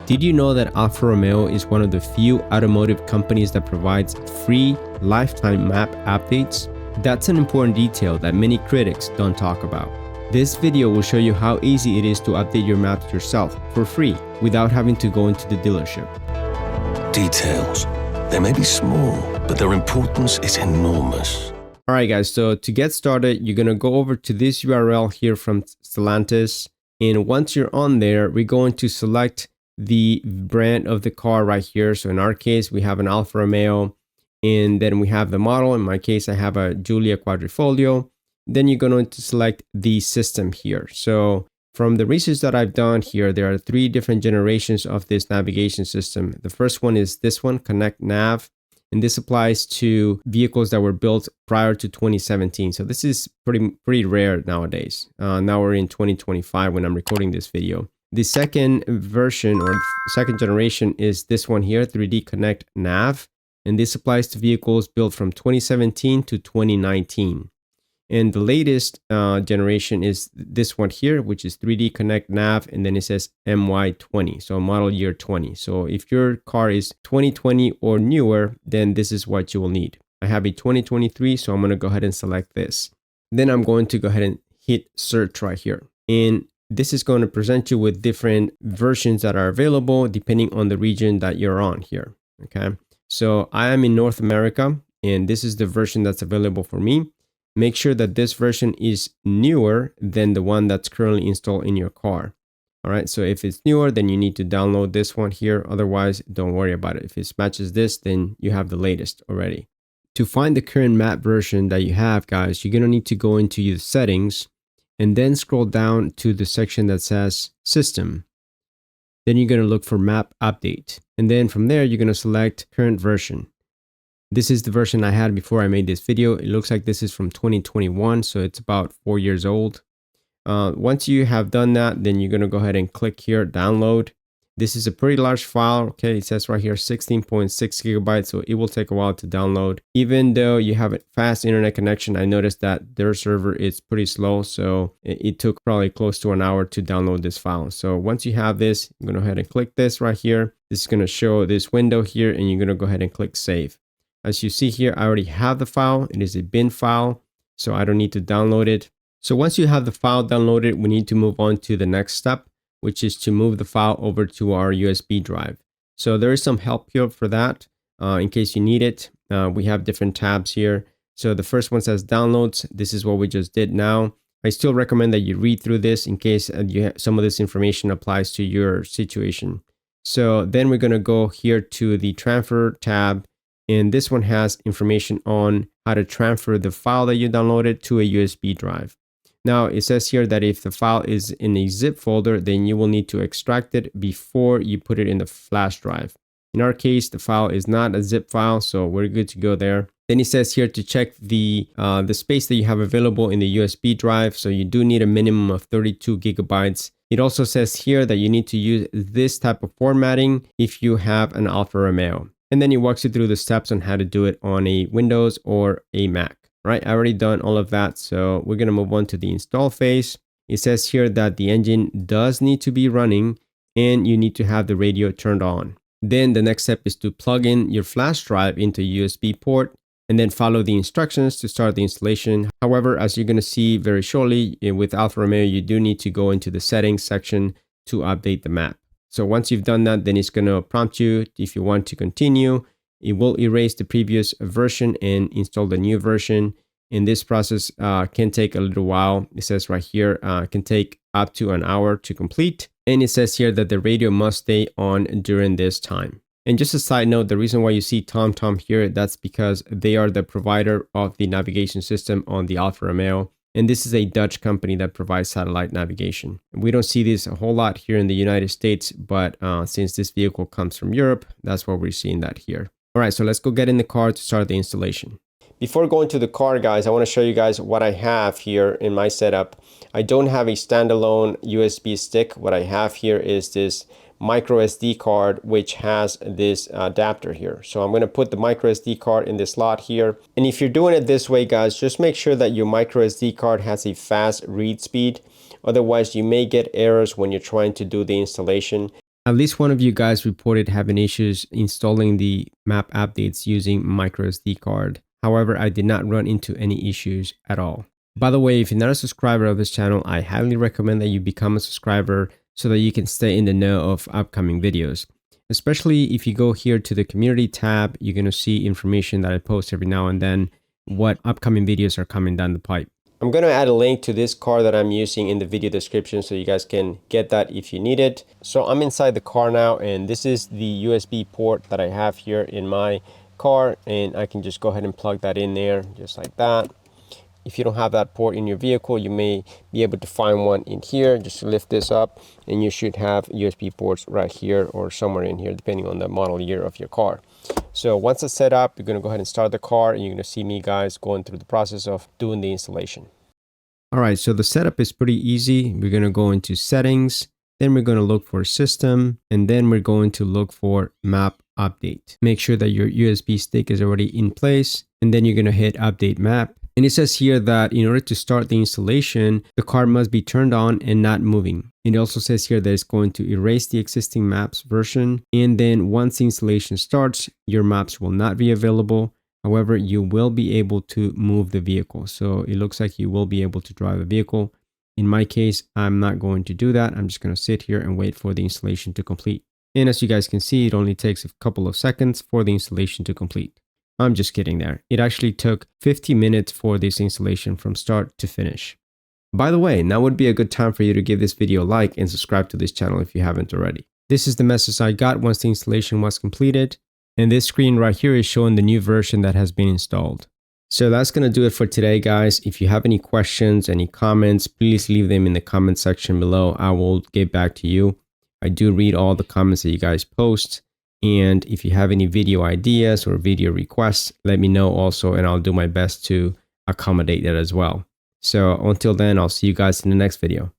Did you know that Alfa Romeo is one of the few automotive companies that provides free lifetime map updates? That's an important detail that many critics don't talk about. This video will show you how easy it is to update your maps yourself for free without having to go into the dealership. Details. They may be small, but their importance is enormous. Alright guys, so to get started, you're going to go over to this URL here from Stellantis. And once you're on there, we're going to select the brand of the car right here. So in our case, we have an Alfa Romeo, and then we have the model. In my case, I have a Giulia Quadrifoglio. Then you're going to select the system here. So from the research that I've done here, there are 3 different generations of this navigation system. The first one is this one, Connect Nav. And this applies to vehicles that were built prior to 2017. So this is pretty rare nowadays. Now we're in 2025 when I'm recording this video. The second version or second generation is this one here, 3D Connect Nav. And this applies to vehicles built from 2017 to 2019. And the latest generation is this one here, which is 3D Connect Nav, and then it says MY20, so model year 20. So if your car is 2020 or newer, then this is what you will need. I have a 2023, so I'm going to go ahead and select this. Then I'm going to go ahead and hit search right here. And this is going to present you with different versions that are available depending on the region that you're on here. Okay, so I am in North America, and this is the version that's available for me. Make sure that this version is newer than the one that's currently installed in your car. All right, so if it's newer, then you need to download this one here. Otherwise, don't worry about it. If it matches this, then you have the latest already. To find the current map version that you have, guys, you're going to need to go into your settings and then scroll down to the section that says System. Then you're going to look for Map Update. And then from there, you're going to select Current Version. This is the version I had before I made this video. It looks like this is from 2021, so it's about 4 years old. Once you have done that, then you're going to go ahead and click here, download. This is a pretty large file. Okay, it says right here 16.6 gigabytes, so it will take a while to download. Even though you have a fast internet connection, I noticed that their server is pretty slow, so it took probably close to an hour to download this file. So once you have this, I'm going to go ahead and click this right here. This is going to show this window here, and you're going to go ahead and click Save. As you see here, I already have the file. It is a bin file, so I don't need to download it. So once you have the file downloaded, we need to move on to the next step, which is to move the file over to our USB drive. So there is some help here for that in case you need it. We have different tabs here. So the first one says downloads. This is what we just did now. I still recommend that you read through this in case some of this information applies to your situation. So then we're going to go here to the transfer tab. And this one has information on how to transfer the file that you downloaded to a USB drive. Now, it says here that if the file is in a zip folder, then you will need to extract it before you put it in the flash drive. In our case, the file is not a zip file, so we're good to go there. Then it says here to check the space that you have available in the USB drive. So you do need a minimum of 32 gigabytes. It also says here that you need to use this type of formatting if you have an Alfa Romeo. And then it walks you through the steps on how to do it on a Windows or a Mac. Right, I already done all of that. So we're going to move on to the install phase. It says here that the engine does need to be running and you need to have the radio turned on. Then the next step is to plug in your flash drive into a USB port and then follow the instructions to start the installation. However, as you're going to see very shortly with Alfa Romeo, you do need to go into the settings section to update the map. So once you've done that, then it's going to prompt you if you want to continue. It will erase the previous version and install the new version. And this process can take a little while. It says right here, can take up to an hour to complete. And it says here that the radio must stay on during this time. And just a side note, the reason why you see TomTom here, that's because they are the provider of the navigation system on the Alfa Romeo. And this is a Dutch company that provides satellite navigation. We don't see this a whole lot here in the United States, but since this vehicle comes from Europe, that's why we're seeing that here. All right, so let's go get in the car to start the installation. Before going to the car, guys, I want to show you guys what I have here in my setup. I don't have a standalone USB stick. What I have here is this MicroSD card, which has this adapter here. So I'm going to put the MicroSD card in this slot here. And if you're doing it this way, guys, just make sure that your MicroSD card has a fast read speed. Otherwise, you may get errors when you're trying to do the installation. At least one of you guys reported having issues installing the map updates using MicroSD card. However, I did not run into any issues at all. By the way, if you're not a subscriber of this channel, I highly recommend that you become a subscriber so that you can stay in the know of upcoming videos. Especially if you go here to the community tab, you're going to see information that I post every now and then, what upcoming videos are coming down the pipe. I'm going to add a link to this car that I'm using in the video description so you guys can get that if you need it. So I'm inside the car now, and this is the USB port that I have here in my car, and I can just go ahead and plug that in there just like that. If you don't have that port in your vehicle, you may be able to find one in here. Just lift this up and you should have USB ports right here or somewhere in here, depending on the model year of your car. So once it's set up, you're going to go ahead and start the car, and you're going to see me guys going through the process of doing the installation. All right, so the setup is pretty easy. We're going to go into settings, then we're going to look for system, and then we're going to look for map update. Make sure that your USB stick is already in place, and then you're going to hit update map. And it says here that in order to start the installation, the car must be turned on and not moving. It also says here that it's going to erase the existing maps version. And then once the installation starts, your maps will not be available. However, you will be able to move the vehicle. So it looks like you will be able to drive a vehicle. In my case, I'm not going to do that. I'm just going to sit here and wait for the installation to complete. And as you guys can see, it only takes a couple of seconds for the installation to complete. I'm just kidding there. It actually took 50 minutes for this installation from start to finish. By the way, now would be a good time for you to give this video a like and subscribe to this channel if you haven't already. This is the message I got once the installation was completed. And this screen right here is showing the new version that has been installed. So that's going to do it for today, guys. If you have any questions, any comments, please leave them in the comment section below. I will get back to you. I do read all the comments that you guys post. And if you have any video ideas or video requests, let me know also, and I'll do my best to accommodate that as well. So until then, I'll see you guys in the next video.